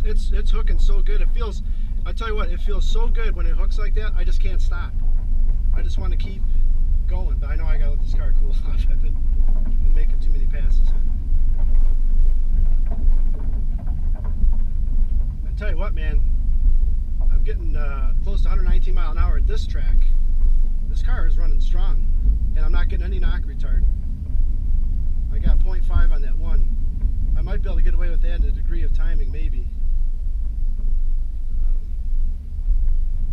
it's hooking so good. It feels, I tell you what, it feels so good when it hooks like that. I just can't stop. I just want to keep going. But I know I gotta let this car cool off. I've been making too many passes. I tell you what, man, I'm getting close to 119 mile an hour at this track. This car is running strong, and I'm not getting any knock retard. I got 0.5 on that one. I might be able to get away with that in a degree of timing, maybe.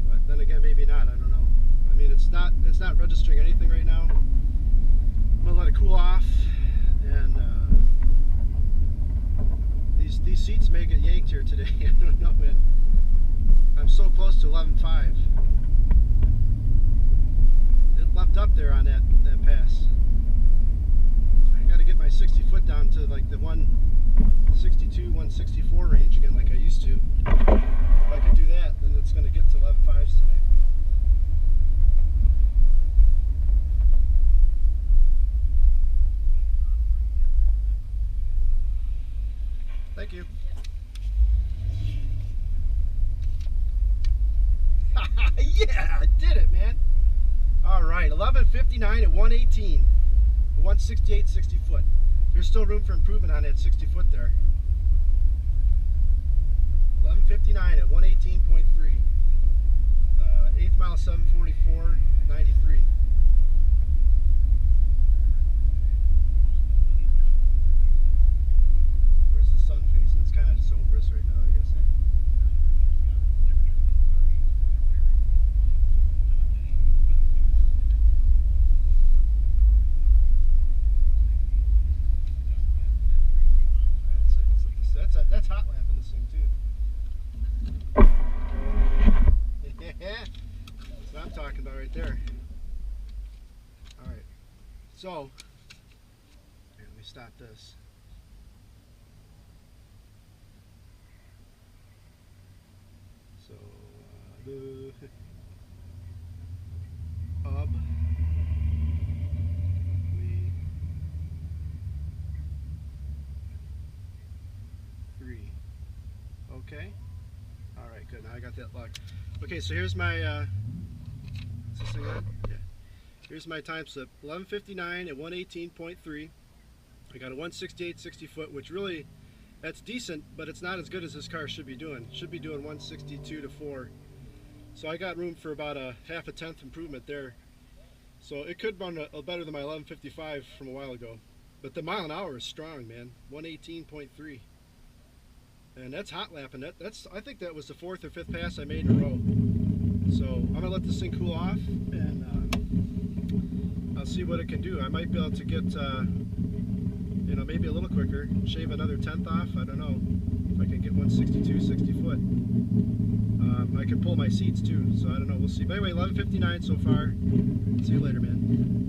But then again, maybe not. I don't know. I mean, it's not registering anything right now. I'm gonna let it cool off, and these seats may get yanked here today. I don't know, man. I'm so close to 11.5. It leapt up there on that pass. I got to get my 60 foot down to like the 162, 164 range again, like I used to. If I can do that, then it's going to get to 11.5s today. Thank you. Yeah, I did it, man. All right, 11:59 at 118, 168, 60 foot. There's still room for improvement on that 60 foot there. 11:59 at 118.3. 8th mile 744.93. Where's the sun facing? It's kind of just over us right now, I guess. That's hot lapping this thing too. Yeah, that's what I'm talking about right there. Alright, so, here, let me stop this. So, the hub. Okay. All right, good. Now I got that locked. Okay, so here's my. Is this thing on? Yeah. Here's my time slip. 11:59 at 118.3. I got a 168 60 foot, which really, that's decent, but it's not as good as this car should be doing. Should be doing 162 to 4. So I got room for about a half a tenth improvement there. So it could run a better than my 11:55 from a while ago. But the mile an hour is strong, man. 118.3. And that's hot lapping. That's I think that was the 4th or 5th pass I made in a row. So I'm gonna let this thing cool off, and I'll see what it can do. I might be able to get, you know, maybe a little quicker, shave another 10th off. I don't know if I can get 162, 60 foot. I can pull my seats too, so I don't know. We'll see. But anyway, 11:59 so far. See you later, man.